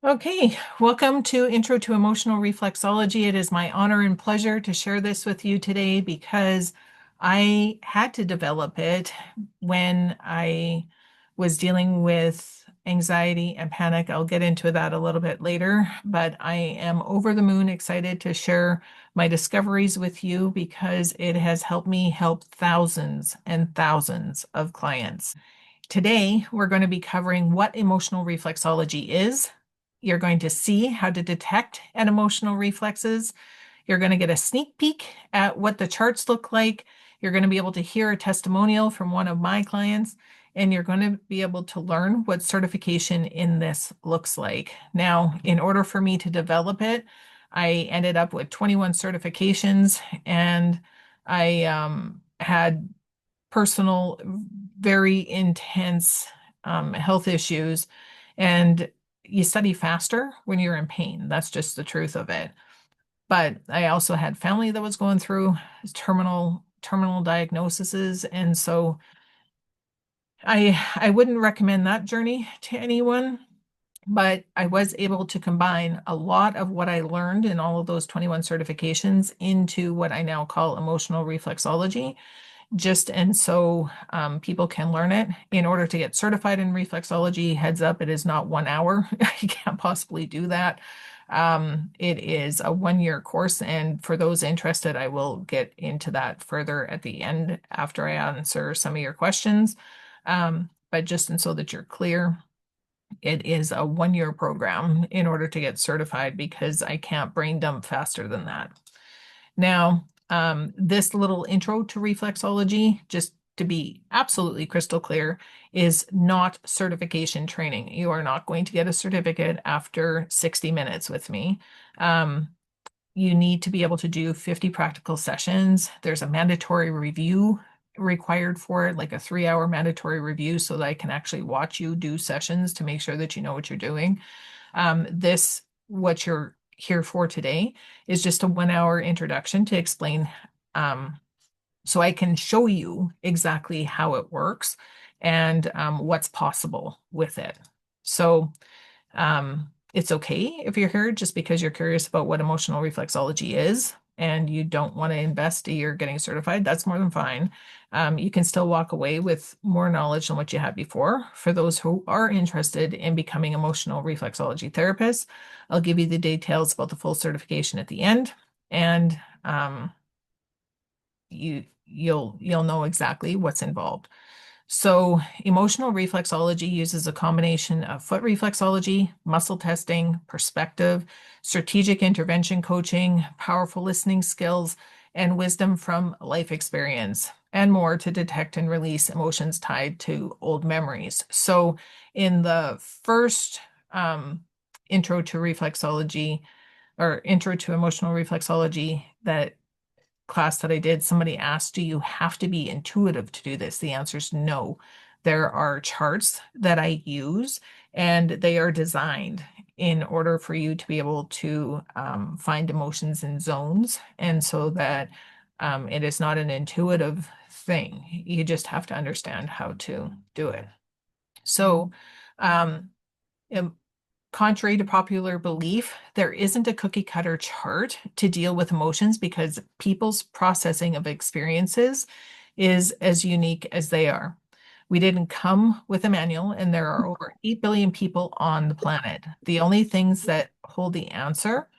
Okay, welcome to Intro to Emotional Reflexology. It is my honor and pleasure to share this with you today because I had to develop it when I was dealing with anxiety and panic. I'll get into that a little bit later, but I am over the moon excited to share my discoveries with you because it has helped me help thousands and thousands of clients. Today, we're going to be covering what emotional reflexology is. You're going to see how to detect an emotional reflexes. You're going to get a sneak peek at what the charts look like. You're going to be able to hear a testimonial from one of my clients, and you're going to be able to learn what certification in this looks like. Now, in order for me to develop it, I ended up with 21 certifications, and I had personal, very intense health issues. And you study faster when you're in pain. That's just the truth of it. But I also had family that was going through terminal diagnoses. And so I wouldn't recommend that journey to anyone. But I was able to combine a lot of what I learned in all of those 21 certifications into what I now call emotional reflexology, just and so people can learn it. In order to get certified in reflexology, heads up, it is not 1 hour. You can't possibly do that. It is a 1 year course, and for those interested, I will get into that further at the end after I answer some of your questions. But just and so that you're clear, it is a 1 year program in order to get certified because I can't brain dump faster than that. Now, this little intro to reflexology, just to be absolutely crystal clear, is not certification training. You are not going to get a certificate after 60 minutes with me. You need to be able to do 50 practical sessions. There's a mandatory review required for it, like a 3 hour mandatory review, so that I can actually watch you do sessions to make sure that you know what you're doing. What you're here for today is just a 1 hour introduction to explain, so I can show you exactly how it works and what's possible with it. So it's okay if you're here just because you're curious about what emotional reflexology is and you don't want to invest a year getting certified. That's more than fine. You can still walk away with more knowledge than what you had before. For those who are interested in becoming emotional reflexology therapists, I'll give you the details about the full certification at the end, and you'll know exactly what's involved. So emotional reflexology uses a combination of foot reflexology, muscle testing, perspective, strategic intervention coaching, powerful listening skills, and wisdom from life experience, and more to detect and release emotions tied to old memories. So in the first intro to reflexology or intro to emotional reflexology that class that I did, somebody asked, do you have to be intuitive to do this? The answer is no. There are charts that I use, and they are designed in order for you to be able to find emotions in zones, and so that it is not an intuitive thing. You just have to understand how to do it. So, um, contrary to popular belief, there isn't a cookie cutter chart to deal with emotions because people's processing of experiences is as unique as they are. We didn't come with a manual, and there are over 8 billion people on the planet. The only things that hold the answer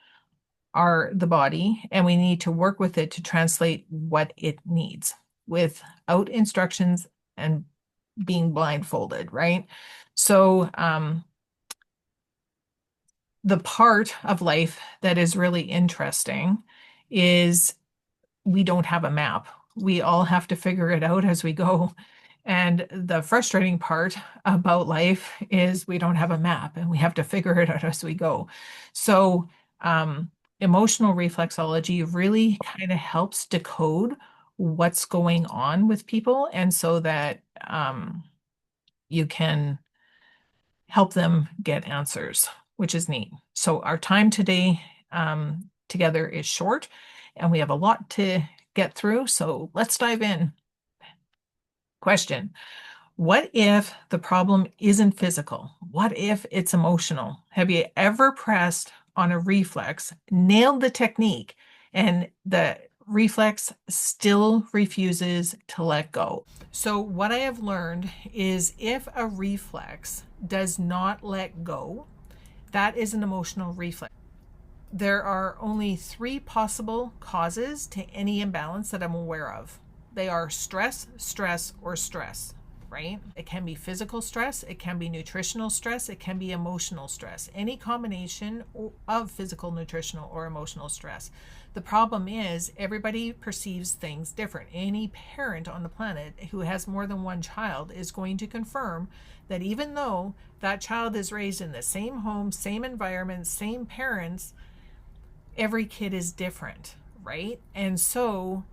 are the body, and we need to work with it to translate what it needs without instructions and being blindfolded, right? So, the part of life that is really interesting is we don't have a map. We all have to figure it out as we go. And the frustrating part about life is we don't have a map and we have to figure it out as we go. So, emotional reflexology really kind of helps decode what's going on with people, and so that you can help them get answers, which is neat. So our time today together is short, and we have a lot to get through. So let's dive in. Question: What if the problem isn't physical? What if it's emotional? Have you ever pressed on a reflex, nailed the technique, and the reflex still refuses to let go? So, what I have learned is if a reflex does not let go, that is an emotional reflex. There are only 3 possible causes to any imbalance that I'm aware of. They are stress, stress, or stress, right? It can be physical stress, it can be nutritional stress, it can be emotional stress, any combination of physical, nutritional, or emotional stress. The problem is everybody perceives things different. Any parent on the planet who has more than one child is going to confirm that even though that child is raised in the same home, same environment, same parents, every kid is different, right? And so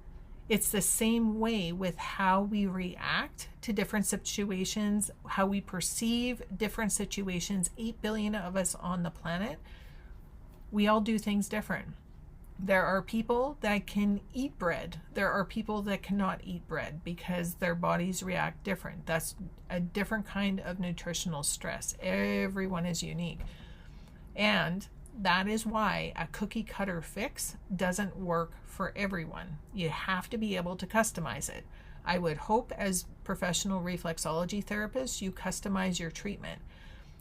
it's the same way with how we react to different situations, how we perceive different situations. 8 billion of us on the planet, we all do things different. There are people that can eat bread. There are people that cannot eat bread because their bodies react different. That's a different kind of nutritional stress. Everyone is unique. And that is why a cookie cutter fix doesn't work for everyone. You have to be able to customize it. I would hope as professional reflexology therapists, you customize your treatment.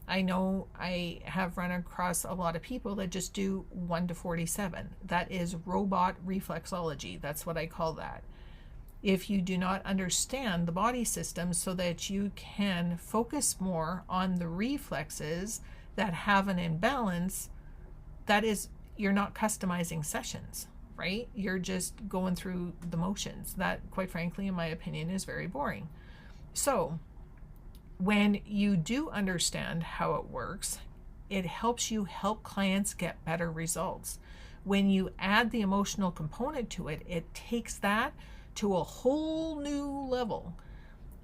I know I have run across a lot of people that just do 1 to 47. That is robot reflexology. That's what I call that. If you do not understand the body system so that you can focus more on the reflexes that have an imbalance, that is, you're not customizing sessions, right? You're just going through the motions. That, quite frankly, in my opinion, is very boring. So when you do understand how it works, it helps you help clients get better results. When you add the emotional component to it, it takes that to a whole new level.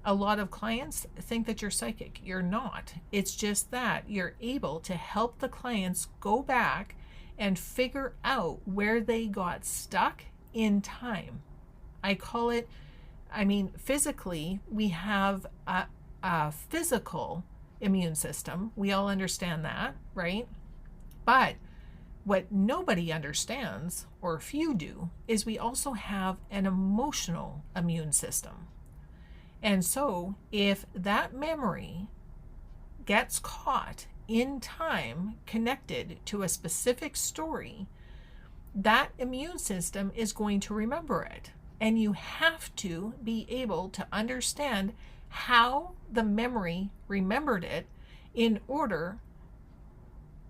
A lot of clients think that you're psychic. You're not. It's just that you're able to help the clients go back and figure out where they got stuck in time. I call it, physically, we have a physical immune system. We all understand that, right? But what nobody understands, or few do, is we also have an emotional immune system. And so if that memory gets caught in time connected to a specific story, that immune system is going to remember it. And you have to be able to understand how the memory remembered it in order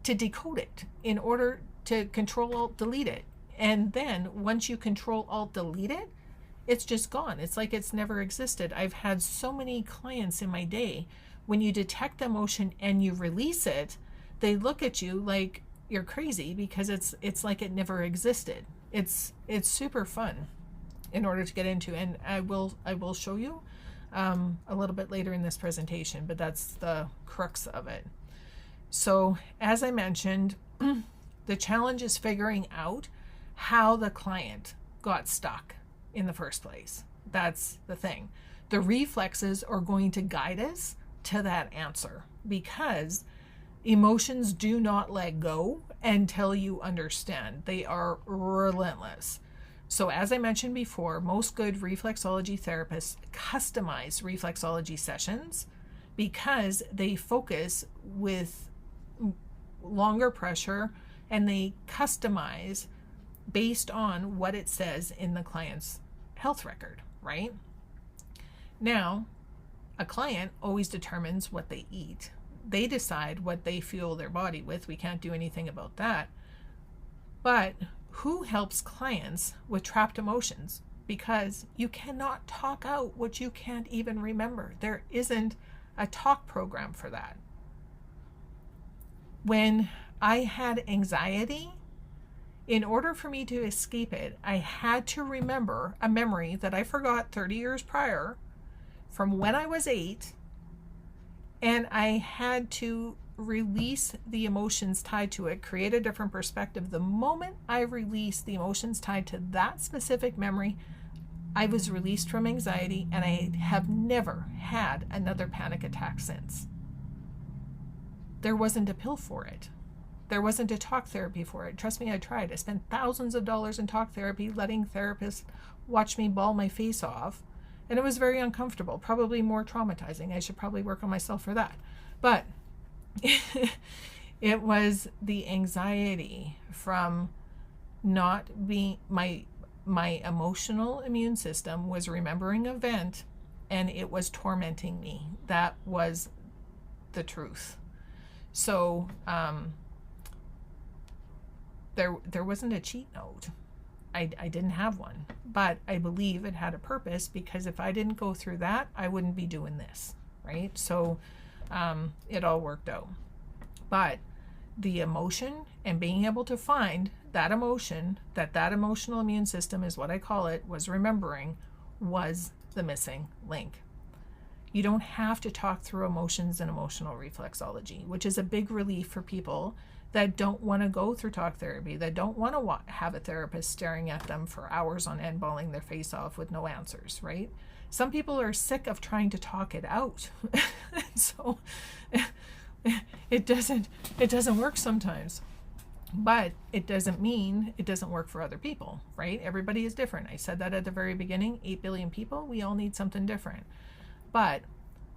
to decode it, in order to Control-Alt-Delete it. And then once you Control-Alt-Delete it, it's just gone. It's like it's never existed. I've had so many clients in my day, when you detect the emotion and you release it, they look at you like you're crazy because it's like it never existed. It's super fun in order to get into, and I will show you a little bit later in this presentation, but that's the crux of it. So as I mentioned, the challenge is figuring out how the client got stuck in the first place. That's the thing. The reflexes are going to guide us to that answer because emotions do not let go until you understand. They are relentless. So as I mentioned before, most good reflexology therapists customize reflexology sessions because they focus with longer pressure and they customize based on what it says in the client's health record, right? Now, a client always determines what they eat. They decide what they fuel their body with. We can't do anything about that. But who helps clients with trapped emotions? Because you cannot talk out what you can't even remember. There isn't a talk program for that. When I had anxiety, in order for me to escape it, I had to remember a memory that I forgot 30 years prior from when I was 8, and I had to release the emotions tied to it, create a different perspective. The moment I released the emotions tied to that specific memory, I was released from anxiety, and I have never had another panic attack since. There wasn't a pill for it. There wasn't a talk therapy for it. Trust me, I tried. I spent thousands of dollars in talk therapy, letting therapists watch me bawl my face off. And it was very uncomfortable, probably more traumatizing. I should probably work on myself for that. But it was the anxiety from not being, my emotional immune system was remembering an event, and it was tormenting me. That was the truth. So there wasn't a cheat note. I didn't have one, but I believe it had a purpose, because if I didn't go through that, I wouldn't be doing this, right? So it all worked out. But the emotion, and being able to find that emotion, that emotional immune system is what I call it, was remembering, was the missing link. You don't have to talk through emotions in emotional reflexology, which is a big relief for people that don't want to go through talk therapy, that don't want to have a therapist staring at them for hours on end, bawling their face off with no answers, right? Some people are sick of trying to talk it out. So it doesn't work sometimes. But it doesn't mean it doesn't work for other people, right? Everybody is different. I said that at the very beginning. 8 billion people, we all need something different. But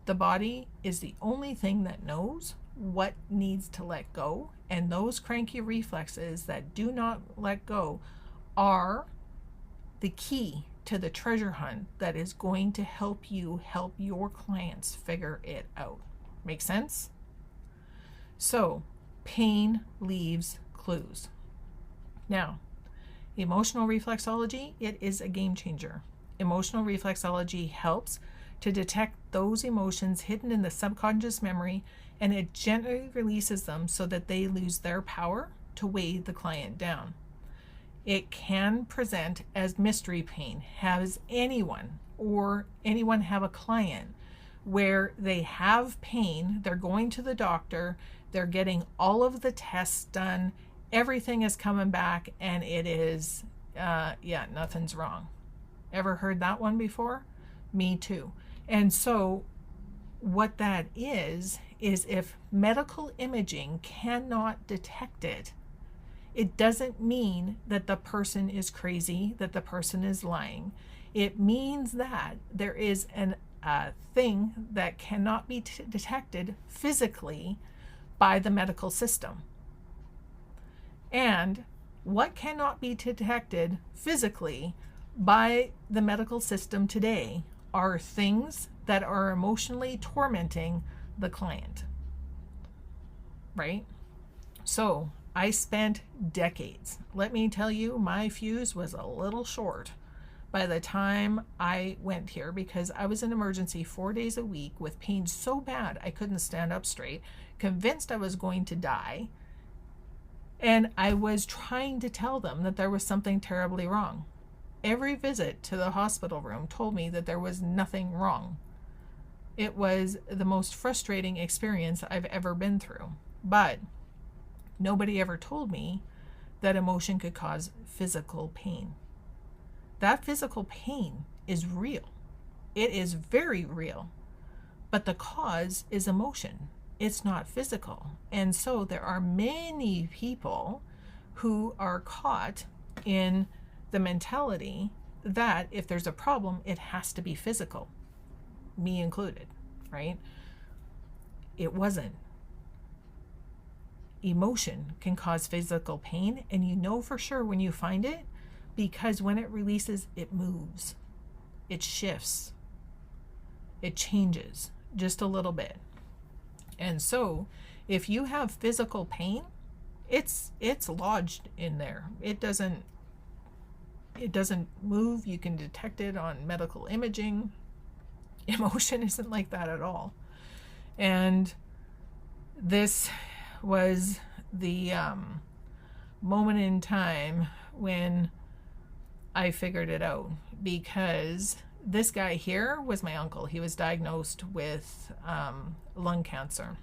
the body is the only thing that knows what needs to let go. And those cranky reflexes that do not let go are the key to the treasure hunt that is going to help you help your clients figure it out. Make sense? So, pain leaves clues. Now, emotional reflexology, it is a game changer. Emotional reflexology helps to detect those emotions hidden in the subconscious memory, and it gently releases them so that they lose their power to weigh the client down. It can present as mystery pain. Has anyone have a client where they have pain, they're going to the doctor, they're getting all of the tests done, everything is coming back, and it is, nothing's wrong. Ever heard that one before? Me too. And so what that is if medical imaging cannot detect it, it doesn't mean that the person is crazy, that the person is lying. It means that there is a thing that cannot be detected physically by the medical system. And what cannot be detected physically by the medical system today are things that are emotionally tormenting the client, right? So I spent decades. Let me tell you, my fuse was a little short by the time I went here, because I was in emergency 4 days a week with pain so bad I couldn't stand up straight, convinced I was going to die. And I was trying to tell them that there was something terribly wrong. Every visit to the hospital room told me that there was nothing wrong. It was the most frustrating experience I've ever been through. But nobody ever told me that emotion could cause physical pain. That physical pain is real. It is very real. But the cause is emotion. It's not physical. And so there are many people who are caught in the mentality that if there's a problem, it has to be physical, me included, right? It wasn't. Emotion can cause physical pain, and you know for sure when you find it, because when it releases, it moves, it shifts, it changes just a little bit. And so if you have physical pain, it's lodged in there. It doesn't move. You can detect it on medical imaging. Emotion isn't like that at all. And this was the moment in time when I figured it out, because this guy here was my uncle. He was diagnosed with lung cancer.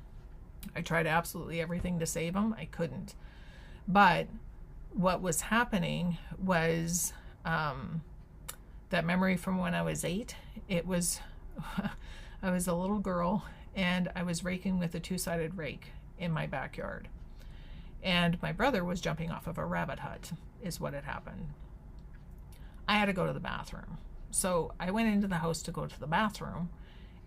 I tried absolutely everything to save him. I couldn't. But what was happening was That memory from when I was 8, it was, I was a little girl and I was raking with a two-sided rake in my backyard. And my brother was jumping off of a rabbit hut, is what had happened. I had to go to the bathroom. So I went into the house to go to the bathroom.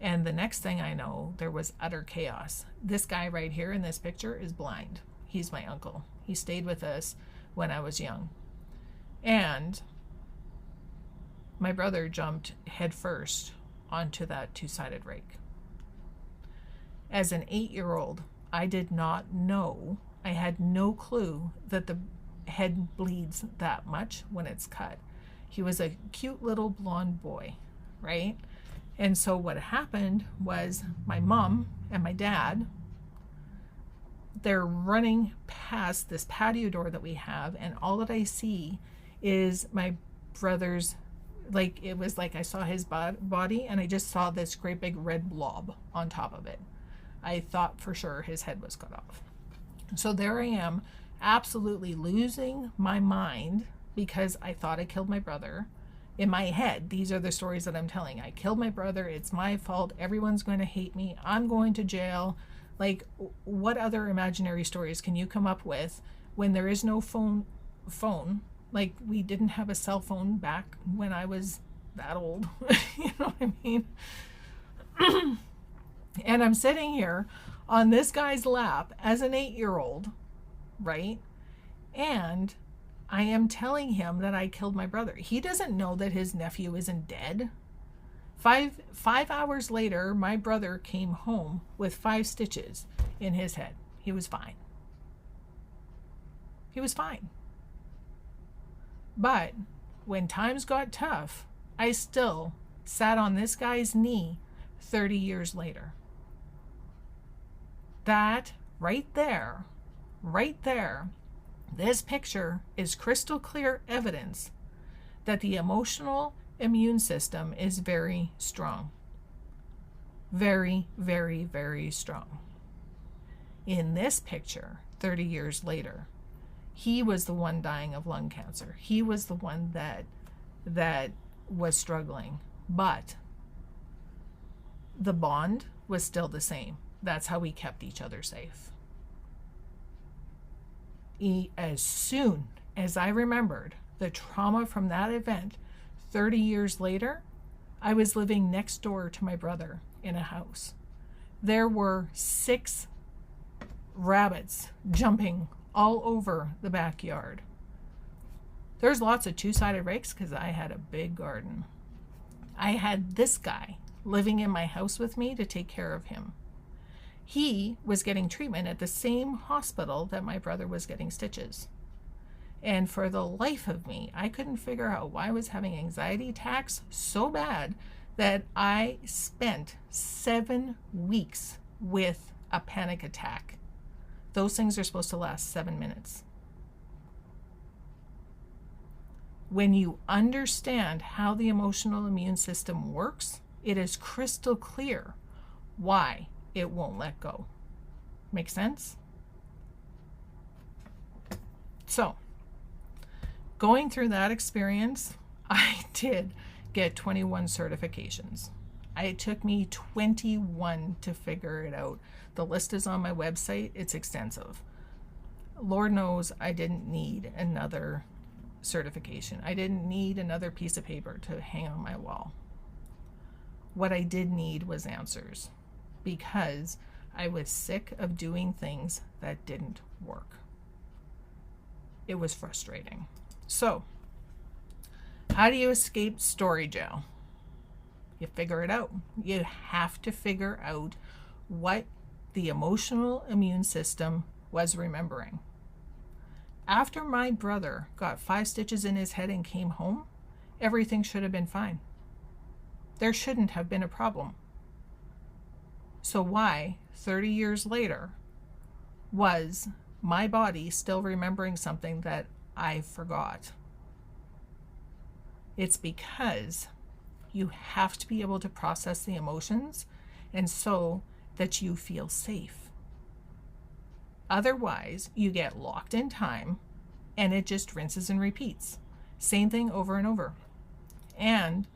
And the next thing I know, there was utter chaos. This guy right here in this picture is blind. He's my uncle. He stayed with us when I was young. And my brother jumped headfirst onto that two-sided rake. As an 8-year-old, I did not know, I had no clue that the head bleeds that much when it's cut. He was a cute little blonde boy, right? And so what happened was my mom and my dad, they're running past this patio door that we have, and all that I see is my brother's, like, it was like I saw his body and I just saw this great big red blob on top of it. I thought for sure his head was cut off. So there I am, absolutely losing my mind because I thought I killed my brother. In my head, these are the stories that I'm telling. I killed my brother. It's my fault. Everyone's going to hate me. I'm going to jail. Like, what other imaginary stories can you come up with when there is no phone? Like, we didn't have a cell phone back when I was that old. You know what I mean? And I'm sitting here on this guy's lap as an 8-year-old, right? And I am telling him that I killed my brother. He doesn't know that his nephew isn't dead. Five hours later, my brother came home with 5 stitches in his head. He was fine. He was fine. But when times got tough, I still sat on this guy's knee 30 years later. That right there, this picture is crystal clear evidence that the emotional immune system is very strong. Very, very, very strong. In this picture, 30 years later, he was the one dying of lung cancer. He was the one that was struggling. But the bond was still the same. That's how we kept each other safe. As soon as I remembered the trauma from that event, 30 years later, I was living next door to my brother in a house. There were 6 rabbits jumping all over the backyard. There's lots of two-sided rakes because I had a big garden. I had this guy living in my house with me to take care of him. He was getting treatment at the same hospital that my brother was getting stitches. And for the life of me, I couldn't figure out why I was having anxiety attacks so bad that I spent 7 weeks with a panic attack. Those things are supposed to last 7 minutes. When you understand how the emotional immune system works, it is crystal clear why it won't let go. Make sense? So, going through that experience, I did get 21 certifications. It took me 21 to figure it out. The list is on my website. It's extensive. Lord knows I didn't need another certification. I didn't need another piece of paper to hang on my wall. What I did need was answers, because I was sick of doing things that didn't work. It was frustrating. So, how do you escape story jail? You figure it out. You have to figure out what the emotional immune system was remembering. After my brother got 5 stitches in his head and came home, everything should have been fine. There shouldn't have been a problem. So why, 30 years later, was my body still remembering something that I forgot? It's because you have to be able to process the emotions, and so that you feel safe. Otherwise, you get locked in time and it just rinses and repeats. Same thing over and over. And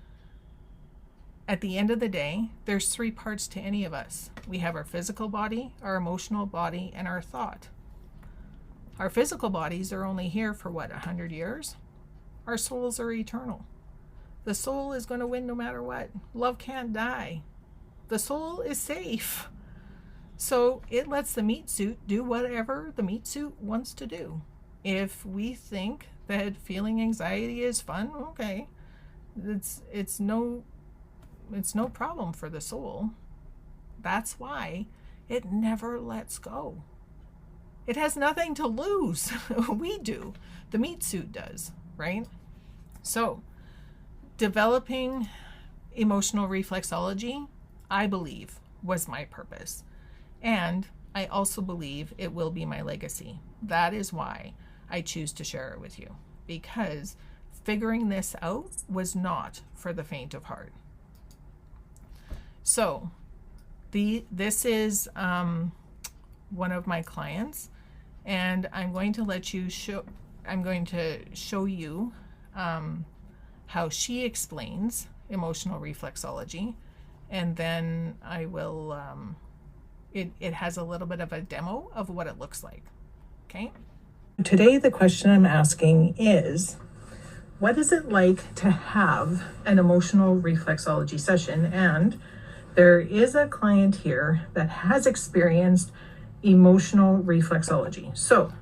at the end of the day, there's three parts to any of us. We have our physical body, our emotional body, and our thought. Our physical bodies are only here for 100 years? Our souls are eternal. The soul is going to win no matter what. Love can't die. The soul is safe. So it lets the meat suit do whatever the meat suit wants to do. If we think that feeling anxiety is fun, okay. It's no problem for the soul. That's why it never lets go. It has nothing to lose. We do. The meat suit does, right? So, developing emotional reflexology, I believe, was my purpose. And I also believe it will be my legacy. That is why I choose to share it with you, because figuring this out was not for the faint of heart. So, this is one of my clients, and I'm going to show you how she explains emotional reflexology, and then I will. It has a little bit of a demo of what it looks like. Okay. Today, the question I'm asking is, what is it like to have an emotional reflexology session? And there is a client here that has experienced emotional reflexology. So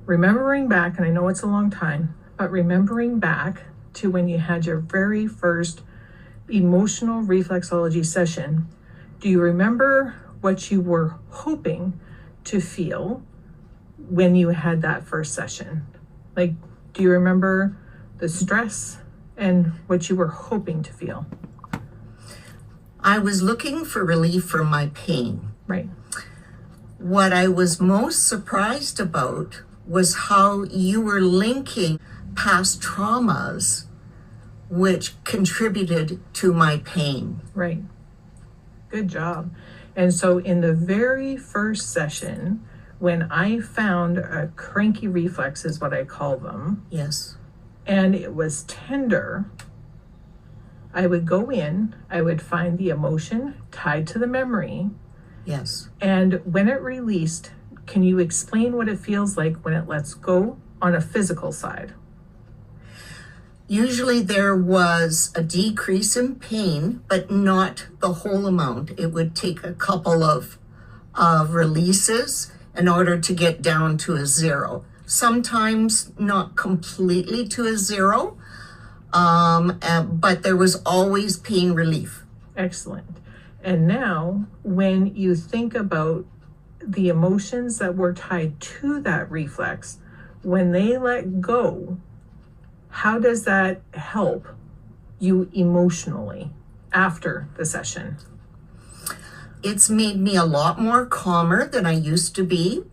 remembering back, and I know it's a long time, but remembering back to when you had your very first emotional reflexology session, do you remember what you were hoping to feel when you had that first session? Like, do you remember the stress and what you were hoping to feel? I was looking for relief from my pain. Right. What I was most surprised about was how you were linking past traumas which contributed to my pain. Right. Good job. And so in the very first session, when I found a cranky reflex, is what I call them. Yes. And it was tender, I would go in, I would find the emotion tied to the memory. Yes. And when it released, can you explain what it feels like when it lets go on a physical side? Usually there was a decrease in pain, but not the whole amount. It would take a couple of releases in order to get down to a zero. Sometimes not completely to a zero, but there was always pain relief. Excellent. And now, when you think about the emotions that were tied to that reflex, when they let go, how does that help you emotionally after the session? It's made me a lot more calmer than I used to be,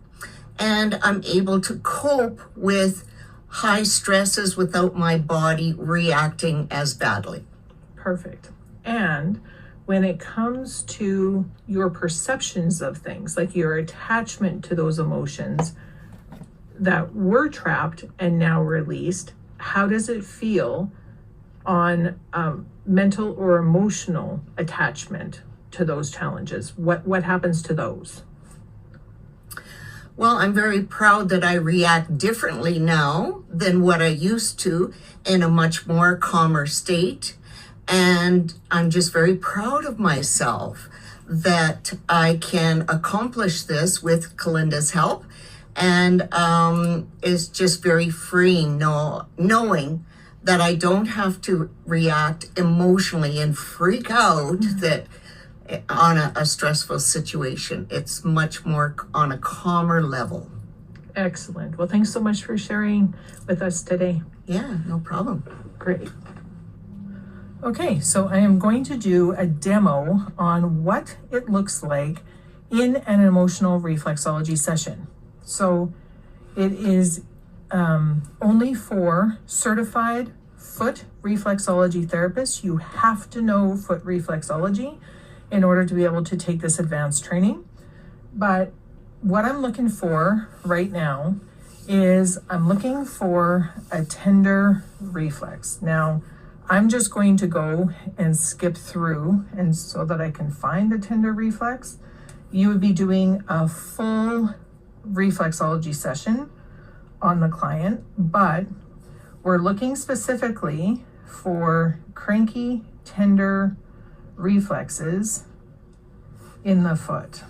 and I'm able to cope with high stresses without my body reacting as badly. Perfect. And when it comes to your perceptions of things, like your attachment to those emotions that were trapped and now released, how does it feel on mental or emotional attachment to those challenges? What happens to those? Well, I'm very proud that I react differently now than what I used to, in a much more calmer state. And I'm just very proud of myself that I can accomplish this with Kalinda's help. And it's just very freeing knowing that I don't have to react emotionally and freak out that on a stressful situation. It's much more on a calmer level. Excellent. Well, thanks so much for sharing with us today. Yeah, no problem. Great. Okay, so I am going to do a demo on what it looks like in an emotional reflexology session. So it is only for certified foot reflexology therapists. You have to know foot reflexology in order to be able to take this advanced training. But what I'm looking for right now is I'm looking for a tender reflex. Now, I'm just going to go and skip through, and so that I can find the tender reflex, you would be doing a full reflexology session on the client, but we're looking specifically for cranky, tender reflexes in the foot.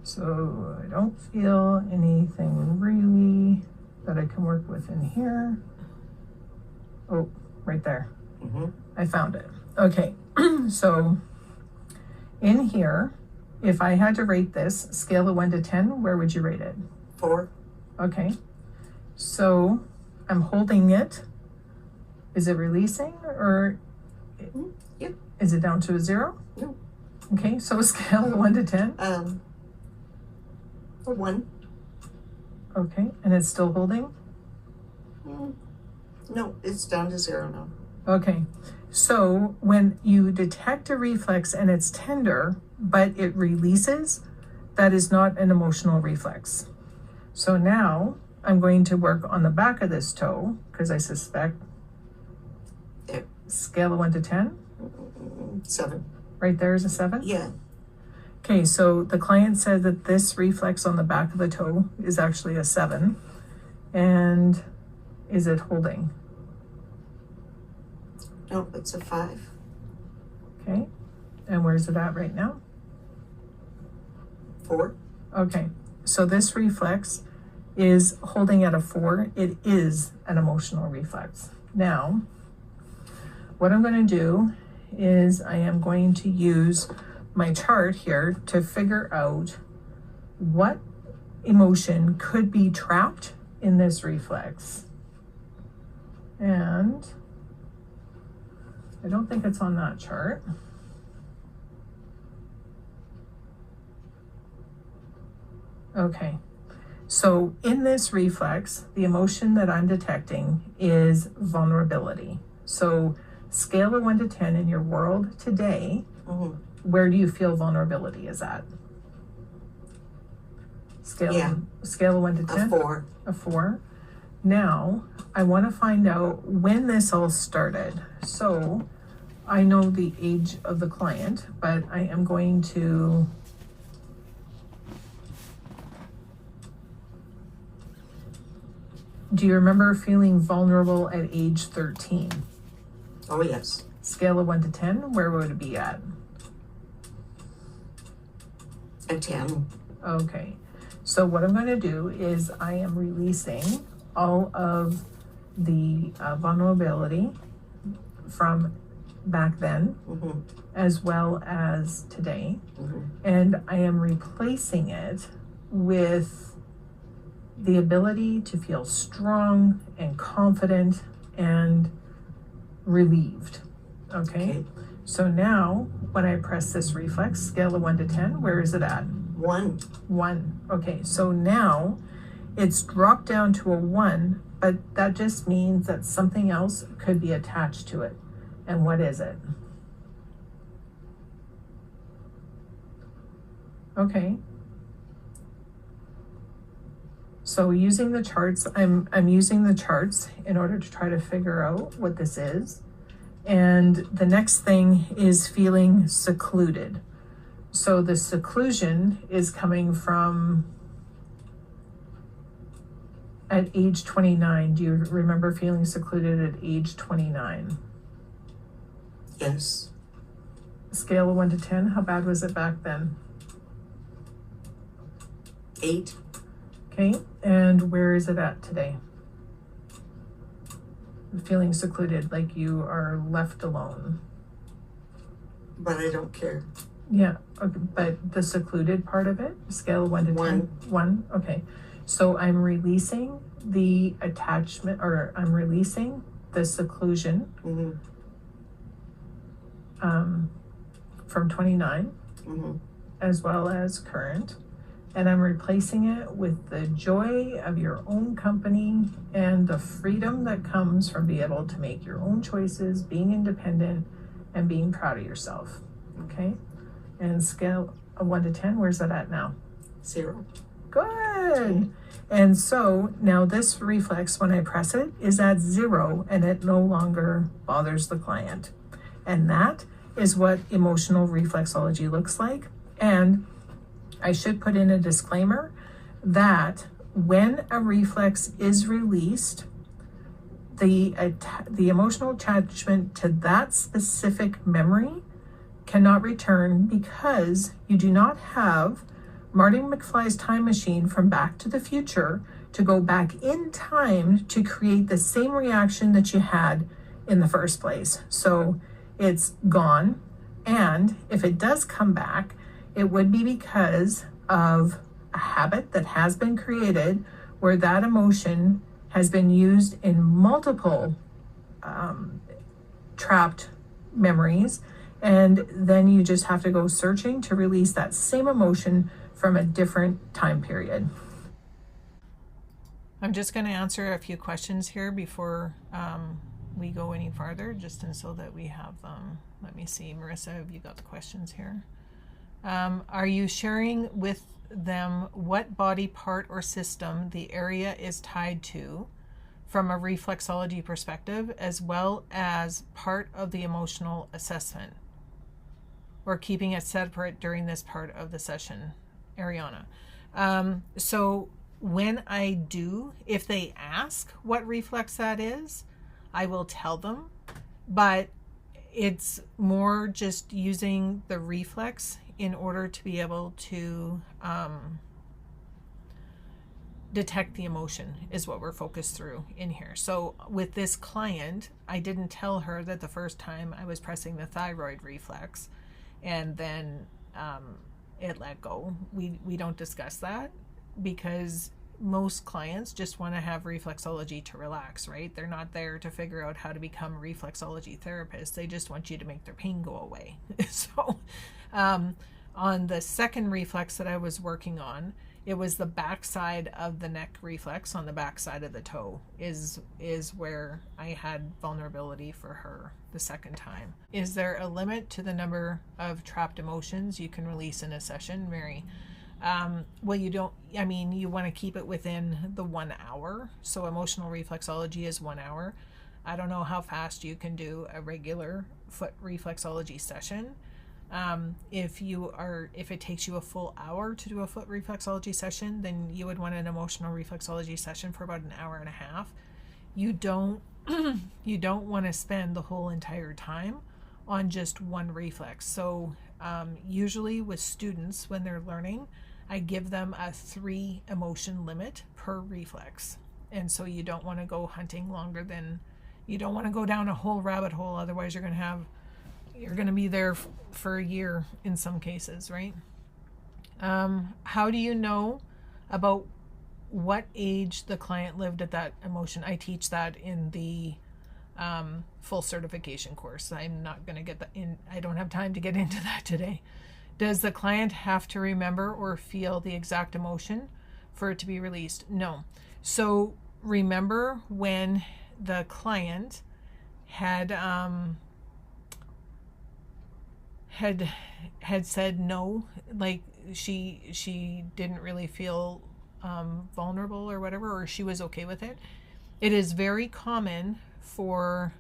So I don't feel anything really that I can work with in here. Oh, right there. I found it. Okay, so in here, if I had to rate this, scale of 1 to 10, where would you rate it? 4. Okay, so I'm holding it. Is it releasing, or Yep. is it down to a 0? No. Okay, so a scale of 1 to 10. A 1. Okay, and it's still holding? No, it's down to 0 now. Okay, so when you detect a reflex and it's tender, but it releases, that is not an emotional reflex. So now I'm going to work on the back of this toe, because I suspect, There. scale of 1 to 10, 7. right there is a 7? Yeah. Okay, so the client said that this reflex on the back of the toe is actually a 7. And is it holding? No, it's a 5. Okay, and where's it at right now? 4. Okay, so this reflex is holding at a 4. It is an emotional reflex. Now, what I'm going to do is I am going to use my chart here to figure out what emotion could be trapped in this reflex. And I don't think it's on that chart. Okay, so in this reflex, the emotion that I'm detecting is vulnerability. So scale of 1 to 10 in your world today, where do you feel vulnerability is at? Scale of 1 to 10? A 4. A 4. Now, I want to find out when this all started. So I know the age of the client, but I am going to do you remember feeling vulnerable at age 13? Oh, yes. Scale of 1 to 10, where would it be at? A 10. Okay, so what I'm going to do is I am releasing all of the vulnerability from back then, as well as today, and I am replacing it with the ability to feel strong and confident and relieved. Okay, so now when I press this reflex, scale of 1 to 10, where is it at? 1. 1. Okay, so now it's dropped down to a 1, but that just means that something else could be attached to it. And what is it? Okay. So using the charts, I'm using the charts in order to try to figure out what this is. And the next thing is feeling secluded. So the seclusion is coming from at age 29. Do you remember feeling secluded at age 29? Yes. Scale of 1 to 10, how bad was it back then? 8. Okay, and where is it at today? Feeling secluded, like you are left alone. But I don't care. Yeah, okay, but the secluded part of it, scale of 1 to 10? 1, okay. So I'm releasing the attachment, or I'm releasing the seclusion from 29, as well as current. And I'm replacing it with the joy of your own company and the freedom that comes from being able to make your own choices, being independent, and being proud of yourself. Okay? And scale of 1 to 10, where's that at now? 0. Good. Good. And so now this reflex, when I press it, is at 0 and it no longer bothers the client. And that is what emotional reflexology looks like. And I should put in a disclaimer that when a reflex is released, the emotional attachment to that specific memory cannot return, because you do not have Marty McFly's time machine from Back to the Future to go back in time to create the same reaction that you had in the first place. So it's gone. And if it does come back, it would be because of a habit that has been created where that emotion has been used in multiple trapped memories. And then you just have to go searching to release that same emotion from a different time period. I'm just going to answer a few questions here before we go any farther, just so that we have them. Let me see, Marissa, have you got the questions here? Are you sharing with them what body part or system the area is tied to from a reflexology perspective, as well as part of the emotional assessment, or keeping it separate during this part of the session? Ariana. So when I do, if they ask what reflex that is, I will tell them, but it's more just using the reflex in order to be able to detect the emotion is what we're focused through in here. So with this client, I didn't tell her that the first time I was pressing the thyroid reflex and then it let go. We don't discuss that, because most clients just want to have reflexology to relax, right? They're not there to figure out how to become reflexology therapists. They just want you to make their pain go away. So on the second reflex that I was working on, it was the backside of the neck reflex on the backside of the toe is where I had vulnerability for her the second time. Is there a limit to the number of trapped emotions you can release in a session, Mary? Well, you don't, I mean, you want to keep it within the 1 hour. So emotional reflexology is 1 hour. I don't know how fast you can do a regular foot reflexology session. If it takes you a full hour to do a foot reflexology session, then you would want an emotional reflexology session for about an hour and a half. You don't want to spend the whole entire time on just one reflex. So usually with students, when they're learning, I give them a 3 emotion limit per reflex. And so you don't want to go hunting longer than, you don't want to go down a whole rabbit hole. Otherwise you're going to be there for a year in some cases, right? How do you know about what age the client lived at that emotion? I teach that in the full certification course. I'm not going to get that in. I don't have time to get into that today. Does the client have to remember or feel the exact emotion for it to be released? No. So remember when the client had said no, like she didn't really feel vulnerable or whatever, or she was okay with it. It is very common for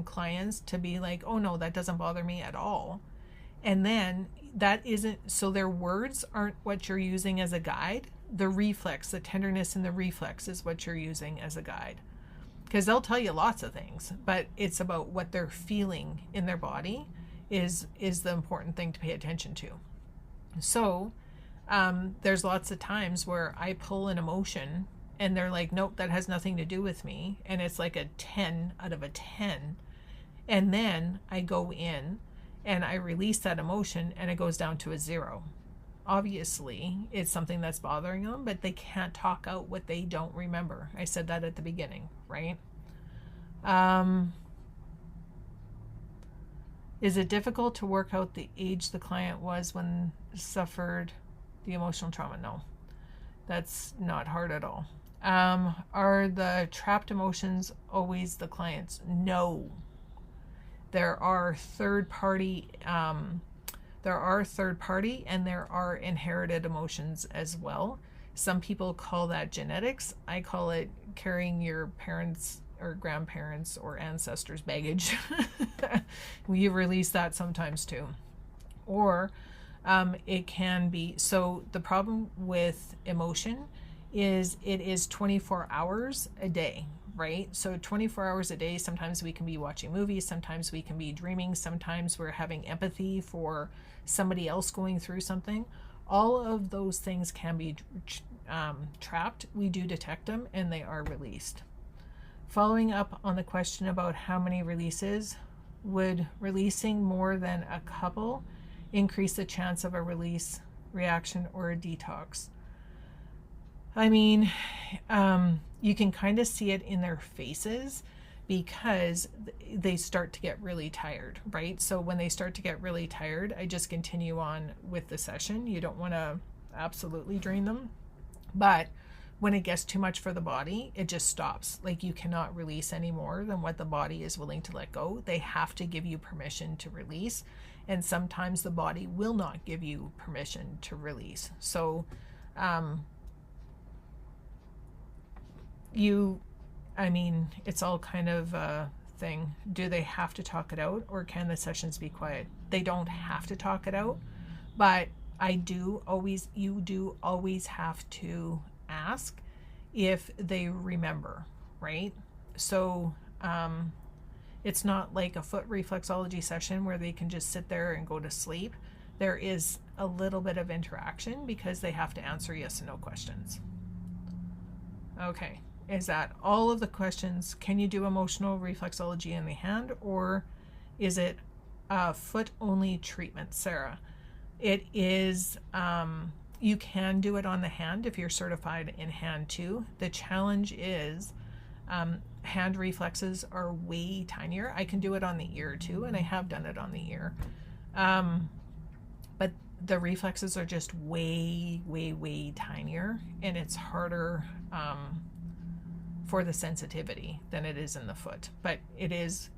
clients to be like, oh no, that doesn't bother me at all. And then that isn't, so their words aren't what you're using as a guide. The reflex, the tenderness in the reflex is what you're using as a guide. Because they'll tell you lots of things, but it's about what they're feeling in their body is the important thing to pay attention to. So there's lots of times where I pull an emotion and they're like, nope, that has nothing to do with me. And it's like a 10 out of a 10. And then I go in and I release that emotion and it goes down to a 0. Obviously, it's something that's bothering them, but they can't talk out what they don't remember. I said that at the beginning, right? Is it difficult to work out the age the client was when suffered the emotional trauma? No, that's not hard at all. Are the trapped emotions always the client's? No. There are third party and there are inherited emotions as well. Some people call that genetics. I call it carrying your parents or grandparents or ancestors' baggage. You release that sometimes too. Or it can be, so the problem with emotion is it is 24 hours a day, right? So 24 hours a day, sometimes we can be watching movies, sometimes we can be dreaming, sometimes we're having empathy for somebody else going through something. All of those things can be trapped. We do detect them and they are released. Following up on the question about how many releases, would releasing more than a couple increase the chance of a release reaction or a detox? I mean, you can kind of see it in their faces because they start to get really tired, right? So when they start to get really tired, I just continue on with the session. You don't want to absolutely drain them, but when it gets too much for the body, it just stops. Like, you cannot release any more than what the body is willing to let go. They have to give you permission to release, and sometimes the body will not give you permission to release. So it's all kind of a thing. Do they have to talk it out, or can the sessions be quiet? They don't have to talk it out, but you do always have to ask if they remember, right? So it's not like a foot reflexology session where they can just sit there and go to sleep. There is a little bit of interaction because they have to answer yes and no questions. Okay, is that all of the questions? Can you do emotional reflexology in the hand, or is it a foot only treatment, Sarah? It is, you can do it on the hand if you're certified in hand too. The challenge is hand reflexes are way tinier. I can do it on the ear too, and I have done it on the ear. But the reflexes are just way, way, way tinier, and it's harder for the sensitivity than it is in the foot. But it is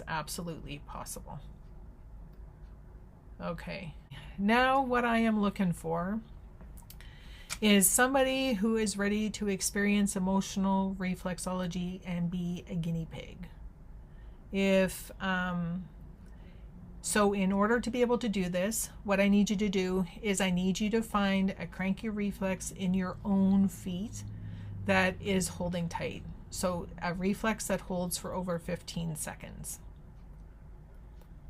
absolutely possible. Okay, now what I am looking for is somebody who is ready to experience emotional reflexology and be a guinea pig. So in order to be able to do this, what I need you to do is I need you to find a cranky reflex in your own feet that is holding tight. So a reflex that holds for over 15 seconds.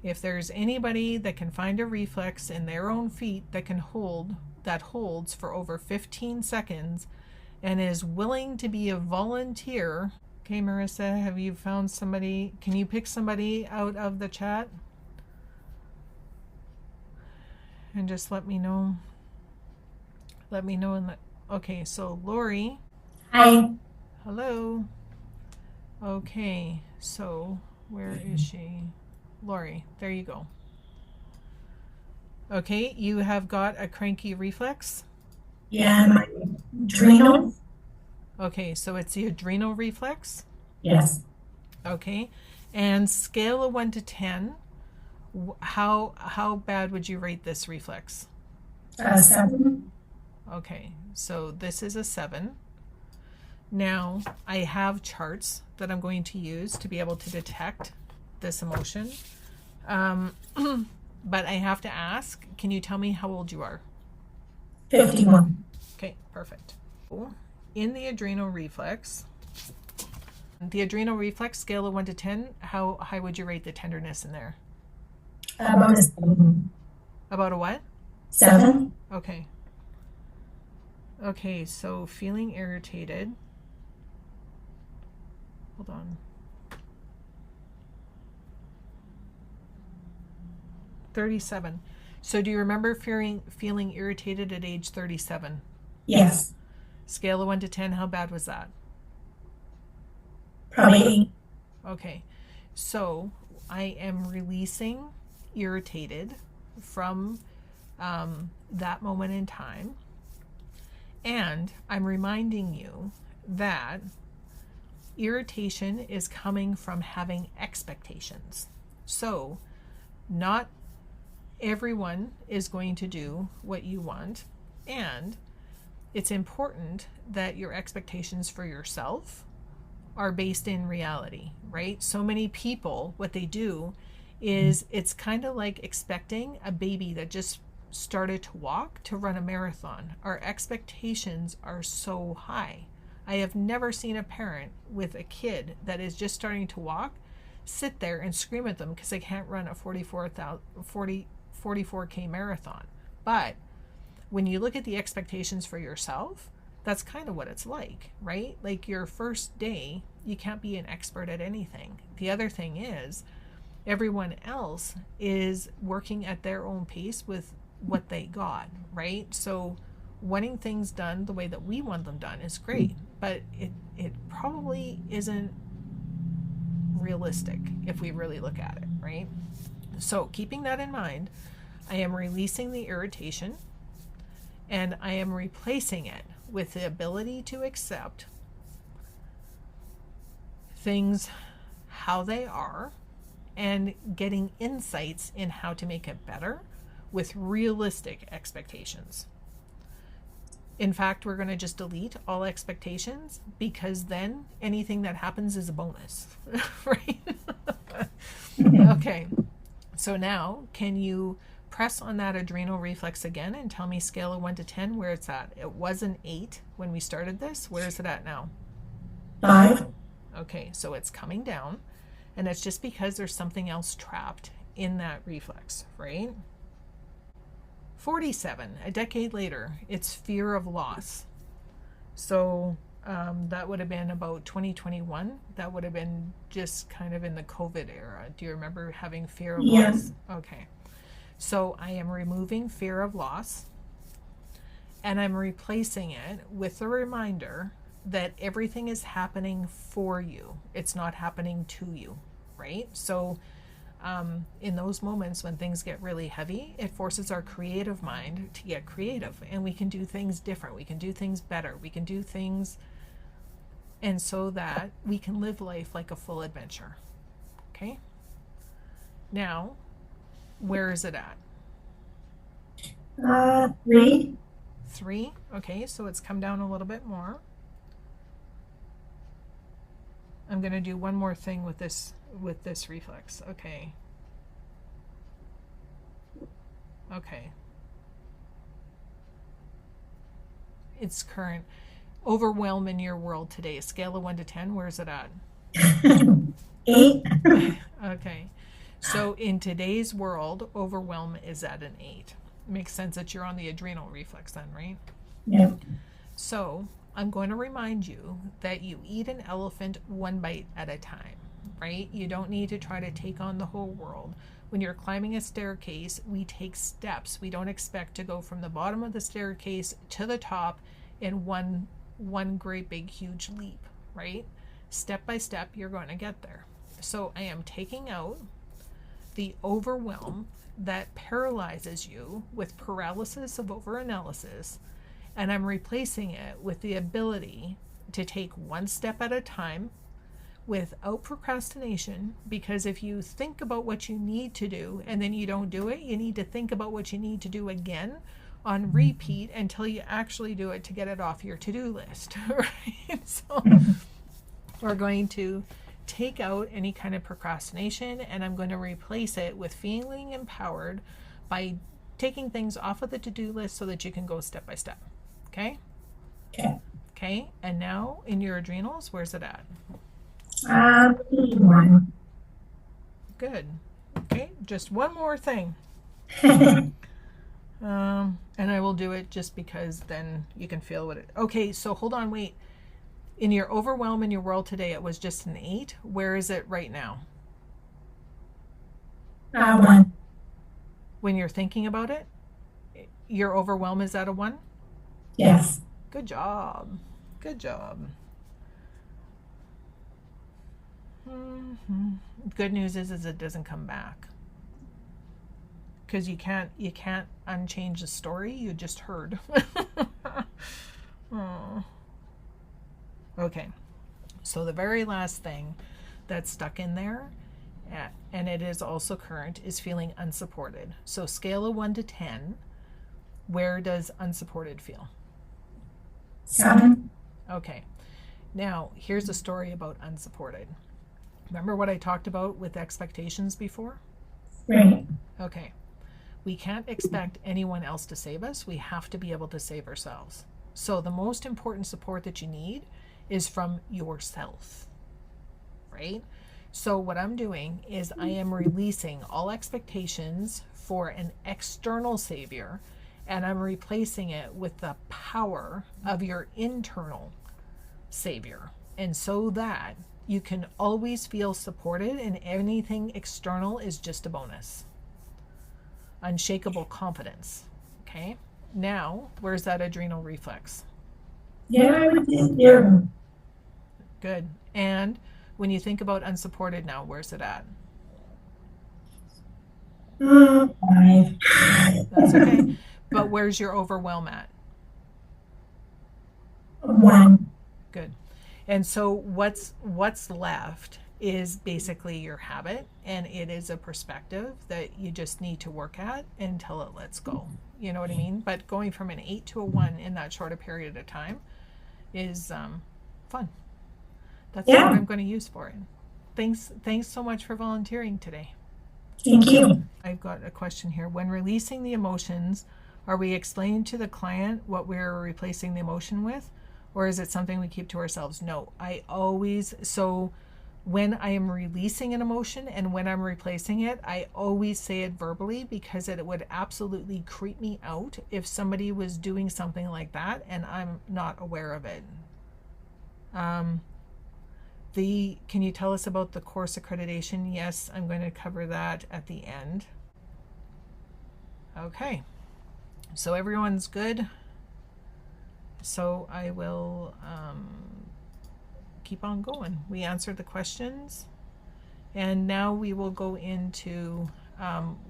If there's anybody that can find a reflex in their own feet that holds for over 15 seconds and is willing to be a volunteer. Okay, Marissa, have you found somebody? Can you pick somebody out of the chat? And just let me know. Let me know in the, okay, so Lori. Hi. Hello. Okay, so where is she? Lori, there you go. Okay, you have got a cranky reflex? Yeah, my adrenal. Okay, so it's the adrenal reflex? Yes. Okay, and scale of 1 to 10, how bad would you rate this reflex? 7. Okay, so this is a 7. Now, I have charts that I'm going to use to be able to detect this emotion. But I have to ask, can you tell me how old you are? 51. Okay, perfect. In the adrenal reflex scale of 1 to 10, how high would you rate the tenderness in there? About a 7. About a what? 7. Okay. Okay, so feeling irritated. Hold on. 37. So do you remember feeling irritated at age 37? Yes. Scale of 1 to 10, how bad was that? Probably 8. Okay, so I am releasing irritated from that moment in time, and I'm reminding you that irritation is coming from having expectations. So not everyone is going to do what you want, and it's important that your expectations for yourself are based in reality, right? So many people, what they do is it's kind of like expecting a baby that just started to walk to run a marathon. Our expectations are so high. I have never seen a parent with a kid that is just starting to walk sit there and scream at them because they can't run a 44K marathon. But when you look at the expectations for yourself, that's kind of what it's like, right? Like your first day, you can't be an expert at anything. The other thing is, everyone else is working at their own pace with what they got, right? So wanting things done the way that we want them done is great, but it probably isn't realistic if we really look at it, right? So keeping that in mind, I am releasing the irritation and I am replacing it with the ability to accept things how they are and getting insights in how to make it better with realistic expectations. In fact, we're going to just delete all expectations because then anything that happens is a bonus, right? Okay, so now can you press on that adrenal reflex again and tell me scale of 1 to 10 where it's at? It was an 8 when we started this. Where is it at now? 5. Okay, so it's coming down, and it's just because there's something else trapped in that reflex, right? 47, a decade later, it's fear of loss. So that would have been about 2021. That would have been just kind of in the COVID era. Do you remember having fear of Yes. loss? Okay. So I am removing fear of loss and I'm replacing it with the reminder that everything is happening for you. It's not happening to you, right? So in those moments when things get really heavy, it forces our creative mind to get creative, and we can do things different. We can do things better. We can do things, and so that we can live life like a full adventure. Okay? Now, where is it at? 3. 3. Okay, so it's come down a little bit more. I'm going to do one more thing with this reflex. Okay. It's current. Overwhelm in your world today. Scale of 1 to 10, where's it at? 8. Okay. So in today's world, overwhelm is at an 8. Makes sense that you're on the adrenal reflex then, right? Yep. So I'm going to remind you that you eat an elephant one bite at a time, right? You don't need to try to take on the whole world. When you're climbing a staircase, we take steps. We don't expect to go from the bottom of the staircase to the top in one great big huge leap, right? Step by step, you're going to get there. So I am taking out the overwhelm that paralyzes you with paralysis of overanalysis, and I'm replacing it with the ability to take one step at a time without procrastination, because if you think about what you need to do and then you don't do it, you need to think about what you need to do again on repeat until you actually do it to get it off your to-do list, right? So we're going to take out any kind of procrastination, and I'm going to replace it with feeling empowered by taking things off of the to-do list so that you can go step by step. Okay? Okay. Okay, and now in your adrenals, where's it at? 1. Good. Okay, just one more thing. And I will do it just because then you can feel what it... Okay, so hold on, wait. In your overwhelm in your world today, it was just an 8. Where is it right now? 1. When you're thinking about it, your overwhelm is at a 1? Yes. Good job. Good job. Good news is it doesn't come back. Because you can't unchange the story you just heard. Oh. Okay, so the very last thing that's stuck in there, and it is also current, is feeling unsupported. So scale of 1 to 10, where does unsupported feel? 7. Okay. Now, here's a story about unsupported. Remember what I talked about with expectations before? Right. Okay. We can't expect anyone else to save us. We have to be able to save ourselves. So the most important support that you need is from yourself, right? So what I'm doing is I am releasing all expectations for an external savior, and I'm replacing it with the power of your internal savior. And so that you can always feel supported, and anything external is just a bonus. Unshakable confidence. Okay. Now, where's that adrenal reflex? Yeah, we did. Yeah. Good. And when you think about unsupported now, where's it at? 5. That's okay. But where's your overwhelm at? 1. Good. And so what's left is basically your habit, and it is a perspective that you just need to work at until it lets go. You know what I mean? But going from an 8 to a 1 in that shorter period of time is fun. That's what I'm going to use for it. Thanks so much for volunteering today. Thank you. I've got a question here. When releasing the emotions, are we explaining to the client what we're replacing the emotion with? Or is it something we keep to ourselves? No, so when I am releasing an emotion and when I'm replacing it, I always say it verbally, because it would absolutely creep me out if somebody was doing something like that and I'm not aware of it. Can you tell us about the course accreditation? Yes, I'm going to cover that at the end. Okay, so everyone's good. So I will keep on going. We answered the questions, and now we will go into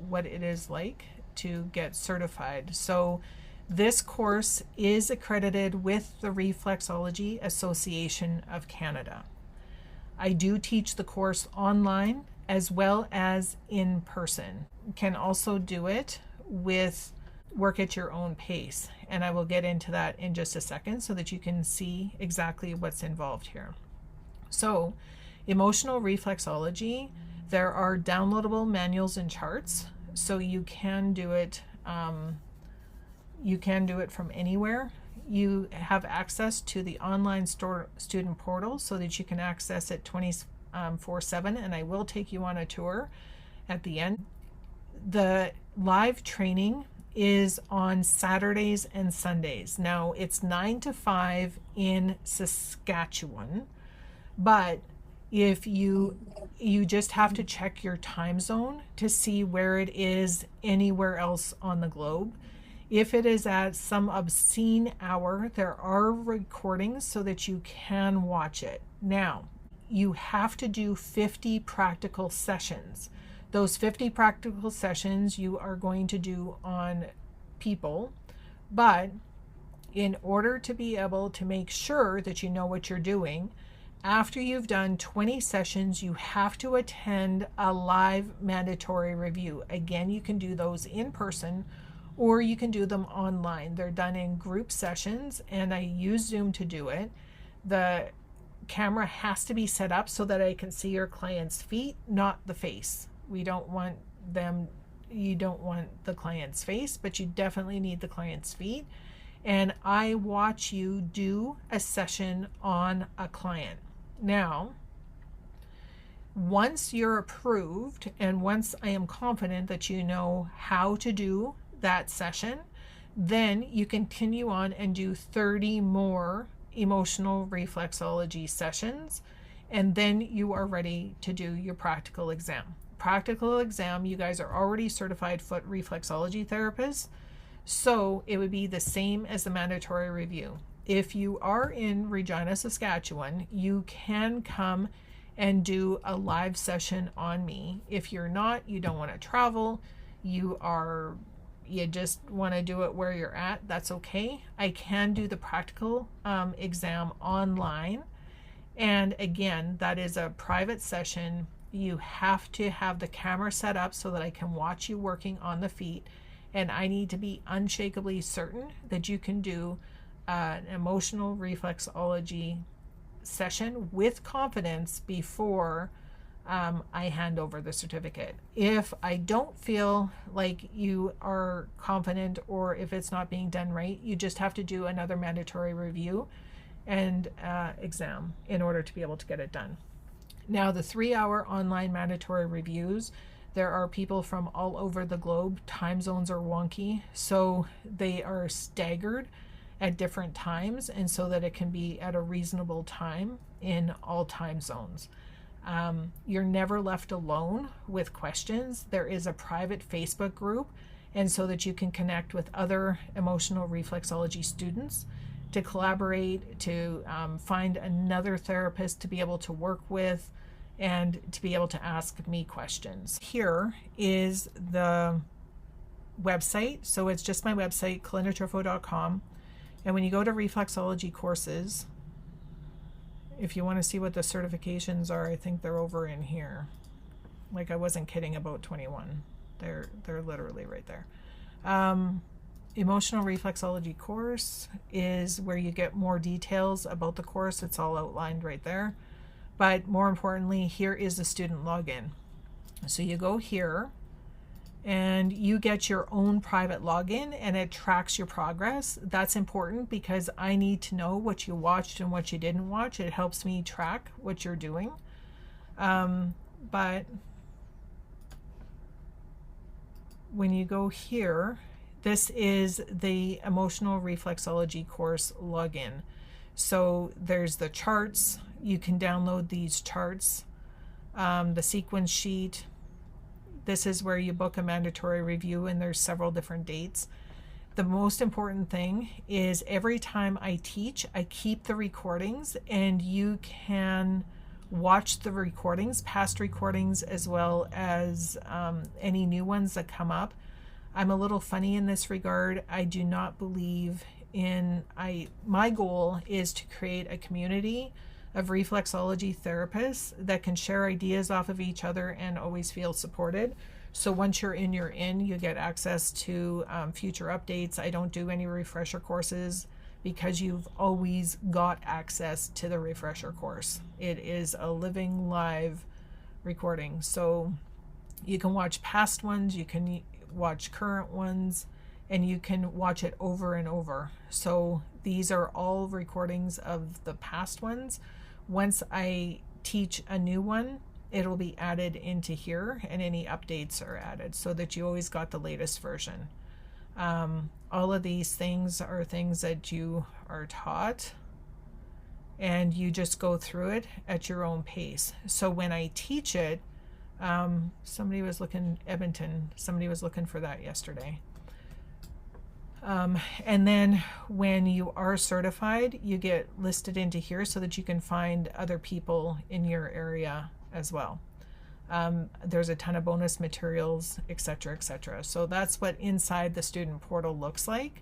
what it is like to get certified. So this course is accredited with the Reflexology Association of Canada. I do teach the course online as well as in person. You can also do it with work at your own pace, and I will get into that in just a second so that you can see exactly what's involved here. So, emotional reflexology, there are downloadable manuals and charts, so you can do it. You can do it from anywhere. You have access to the online student portal so that you can access it 24/7, and I will take you on a tour at the end. The live training is on Saturdays and Sundays. Now, it's 9 to 5 in Saskatchewan, but if you just have to check your time zone to see where it is anywhere else on the globe. If it is at some obscene hour, there are recordings so that you can watch it. Now, you have to do 50 practical sessions. Those 50 practical sessions you are going to do on people, but in order to be able to make sure that you know what you're doing, after you've done 20 sessions, you have to attend a live mandatory review. Again, you can do those in person or you can do them online. They're done in group sessions, and I use Zoom to do it. The camera has to be set up so that I can see your client's feet, not the face. You don't want the client's face, but you definitely need the client's feet. And I watch you do a session on a client. Now, once you're approved and once I am confident that you know how to do that session, then you continue on and do 30 more emotional reflexology sessions, and then you are ready to do your practical exam. Practical exam, you guys are already certified foot reflexology therapists, so it would be the same as the mandatory review. If you are in Regina, Saskatchewan, you can come and do a live session on me. If you're not, you don't want to travel, you just want to do it where you're at, that's okay. I can do the practical exam online. And again, that is a private session. You have to have the camera set up so that I can watch you working on the feet. And I need to be unshakably certain that you can do an emotional reflexology session with confidence before I hand over the certificate. If I don't feel like you are confident, or if it's not being done right, you just have to do another mandatory review and exam in order to be able to get it done. Now, the 3-hour online mandatory reviews, there are people from all over the globe. Time zones are wonky, so they are staggered at different times, and so that it can be at a reasonable time in all time zones. You're never left alone with questions. There is a private Facebook group, and so that you can connect with other emotional reflexology students to collaborate, to find another therapist to be able to work with, and to be able to ask me questions. Here is the website. So it's just my website, calindatrifo.com. And when you go to reflexology courses, if you want to see what the certifications are, I think they're over in here. Like, I wasn't kidding about 21. They're literally right there. Emotional reflexology course is where you get more details about the course. It's all outlined right there. But more importantly, here is the student login. So you go here and you get your own private login, and it tracks your progress. That's important because I need to know what you watched and what you didn't watch. It helps me track what you're doing. But when you go here, this is the emotional reflexology course login. So there's the charts. You can download these charts, the sequence sheet. This is where you book a mandatory review, and there's several different dates. The most important thing is every time I teach, I keep the recordings, and you can watch the recordings, past recordings, as well as any new ones that come up. I'm a little funny in this regard. I do not believe in, my goal is to create a community of reflexology therapists that can share ideas off of each other and always feel supported. So once you're in, you get access to future updates. I don't do any refresher courses because you've always got access to the refresher course. It is a living live recording. So you can watch past ones, you can watch current ones, and you can watch it over and over. So these are all recordings of the past ones. Once I teach a new one, it'll be added into here, and any updates are added so that you always got the latest version. All of these things are things that you are taught, and you just go through it at your own pace. So when I teach it, somebody was looking for that yesterday. And then when you are certified, you get listed into here so that you can find other people in your area as well. There's a ton of bonus materials, etc., etc. So that's what inside the student portal looks like.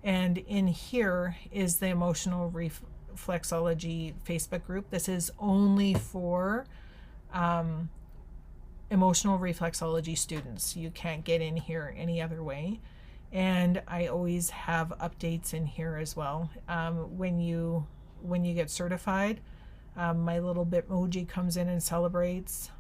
And in here is the emotional reflexology Facebook group. This is only for emotional reflexology students. You can't get in here any other way. And I always have updates in here as well. When you get certified, my little Bitmoji comes in and celebrates.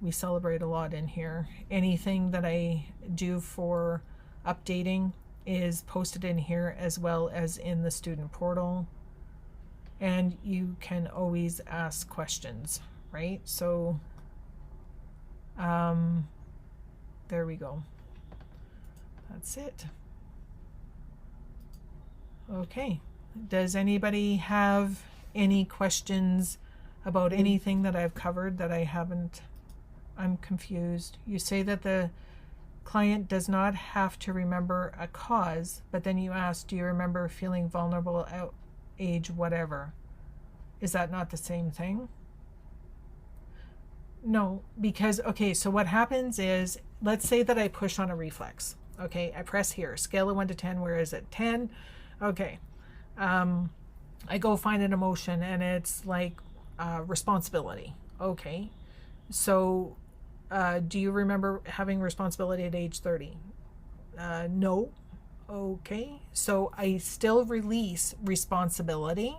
We celebrate a lot in here. Anything that I do for updating is posted in here, as well as in the student portal. And you can always ask questions, right? So there we go. That's it. Okay. Does anybody have any questions about anything that I've covered that I haven't? I'm confused. You say that the client does not have to remember a cause, but then you ask, do you remember feeling vulnerable at age whatever? Is that not the same thing? No, because, okay, so what happens is, let's say that I push on a reflex. Okay, I press here, scale of 1 to 10, where is it? 10. Okay. I go find an emotion, and it's like responsibility. Okay. So do you remember having responsibility at age 30? No, Okay, so I still release responsibility,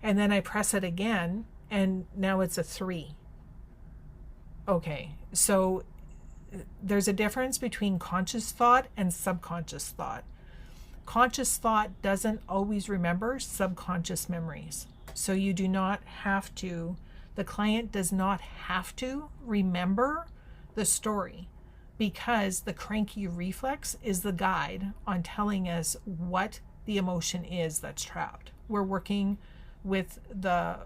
and then I press it again, and now it's a 3. Okay, so there's a difference between conscious thought and subconscious thought. Conscious thought doesn't always remember subconscious memories. So you do not have to, the client does not have to remember the story, because the cranky reflex is the guide on telling us what the emotion is that's trapped. We're working with the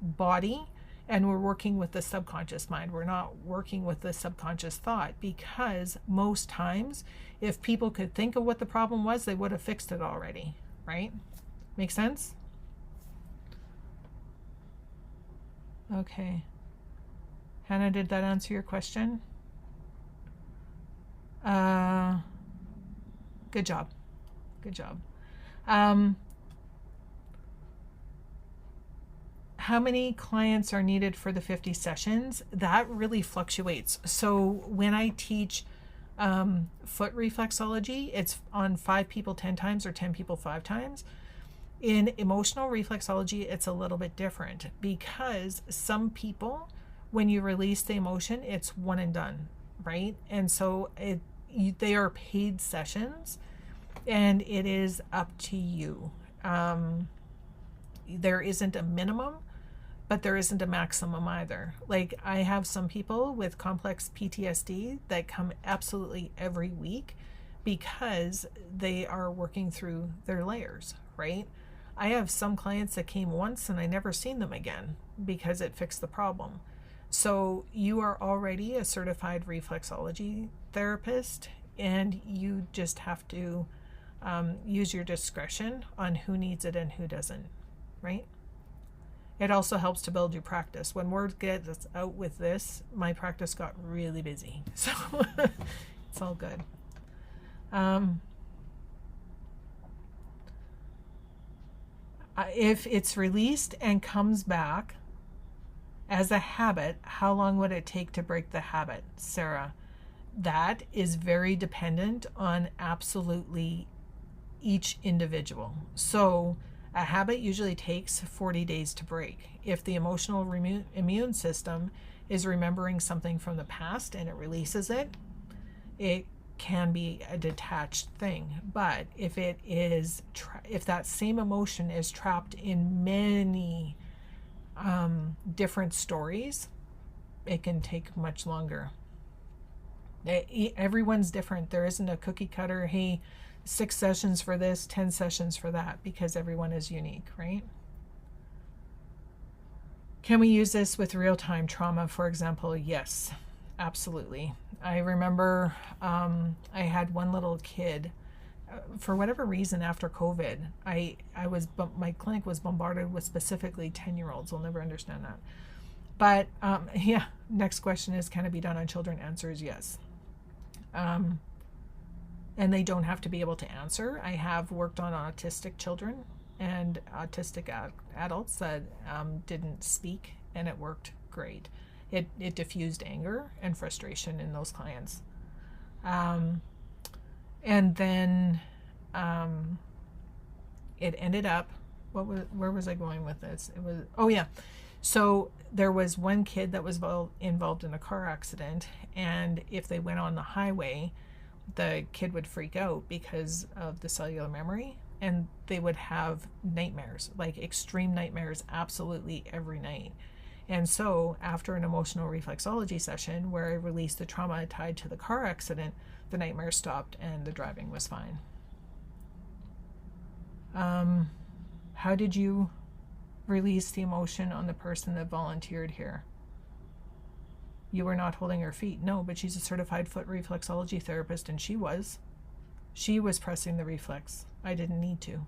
body, and we're working with the subconscious mind. We're not working with the subconscious thought, because most times, if people could think of what the problem was, they would have fixed it already, right? Make sense? Okay. Hannah, did that answer your question? Good job. Good job. How many clients are needed for the 50 sessions? That really fluctuates. So when I teach foot reflexology, it's on 5 people 10 times or 10 people 5 times. In emotional reflexology, it's a little bit different, because some people, when you release the emotion, it's one and done, right? And so they are paid sessions, and it is up to you. There isn't a minimum, but there isn't a maximum either. Like, I have some people with complex PTSD that come absolutely every week, because they are working through their layers, right? I have some clients that came once and I never seen them again because it fixed the problem. So you are already a certified reflexology therapist, and you just have to use your discretion on who needs it and who doesn't, right? It also helps to build your practice. When word gets out with this, my practice got really busy. So it's all good. If it's released and comes back as a habit, how long would it take to break the habit, Sarah? That is very dependent on absolutely each individual. So a habit usually takes 40 days to break. If the emotional immune system is remembering something from the past and it releases it, it can be a detached thing. But if it is, if that same emotion is trapped in many different stories, it can take much longer. Everyone's different. There isn't a cookie cutter, hey, 6 sessions for this, 10 sessions for that, because everyone is unique, right? Can we use this with real-time trauma, for example? Yes, absolutely. I remember I had one little kid, for whatever reason, after COVID, my clinic was bombarded with specifically 10-year-olds. I'll never understand that. But yeah, next question is, can it be done on children? Answer is yes. And they don't have to be able to answer. I have worked on autistic children and autistic adults that didn't speak, and it worked great. It diffused anger and frustration in those clients. And then it ended up, where was I going with this? It was, oh yeah. So there was one kid that was involved in a car accident, and if they went on the highway, the kid would freak out because of the cellular memory, and they would have nightmares, like extreme nightmares, absolutely every night. And so after an emotional reflexology session where I released the trauma tied to the car accident, the nightmares stopped and the driving was fine. How did you release the emotion on the person that volunteered here? You were not holding her feet. No, but she's a certified foot reflexology therapist, and she was pressing the reflex. I didn't need to.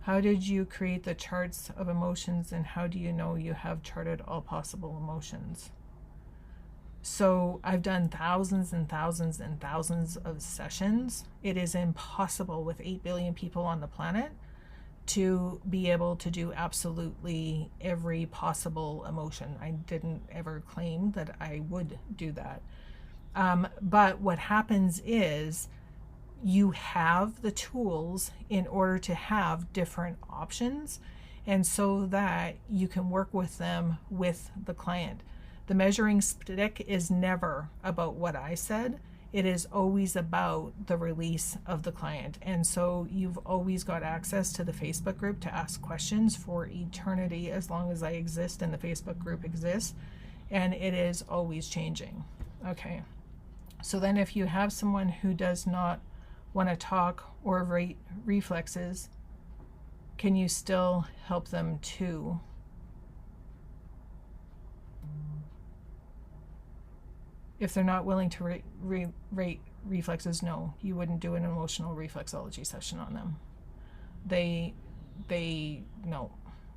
How did you create the charts of emotions, and how do you know you have charted all possible emotions? So I've done thousands and thousands and thousands of sessions. It is impossible with 8 billion people on the planet to be able to do absolutely every possible emotion. I didn't ever claim that I would do that. But what happens is you have the tools in order to have different options, and so that you can work with them with the client. The measuring stick is never about what I said. It is always about the release of the client. And so you've always got access to the Facebook group to ask questions for eternity, as long as I exist and the Facebook group exists. And it is always changing. Okay. So then if you have someone who does not want to talk or rate reflexes, can you still help them too? If they're not willing to rate reflexes, no, you wouldn't do an emotional reflexology session on them. No,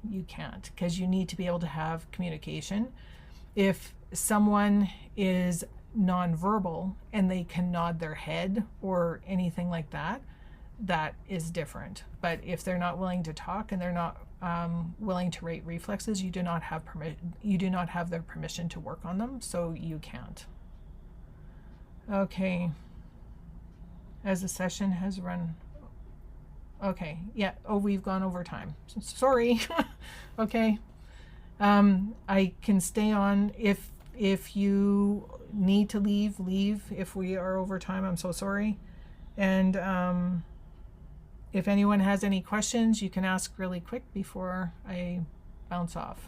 you can't, because you need to be able to have communication. If someone is nonverbal and they can nod their head or anything like that, that is different. But if they're not willing to talk and they're not willing to rate reflexes, you do not have their permission to work on them, so you can't. Okay. As the session has run. Okay. Yeah. Oh, we've gone over time. Sorry. Okay. I can stay on. If you need to leave. If we are over time, I'm so sorry. And if anyone has any questions, you can ask really quick before I bounce off.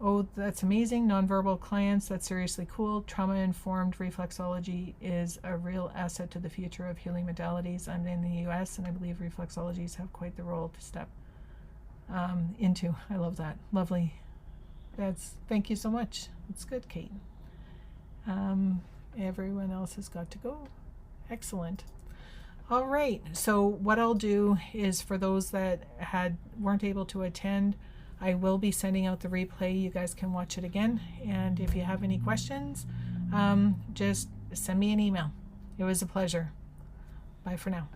Oh, that's amazing. Nonverbal clients, that's seriously cool. Trauma-informed reflexology is a real asset to the future of healing modalities. I'm in the US, and I believe reflexologies have quite the role to step into. I love that. Lovely. Thank you so much. It's good, Kate. Everyone else has got to go. Excellent. All right. So what I'll do is, for those that weren't able to attend, I will be sending out the replay. You guys can watch it again. And if you have any questions, just send me an email. It was a pleasure. Bye for now.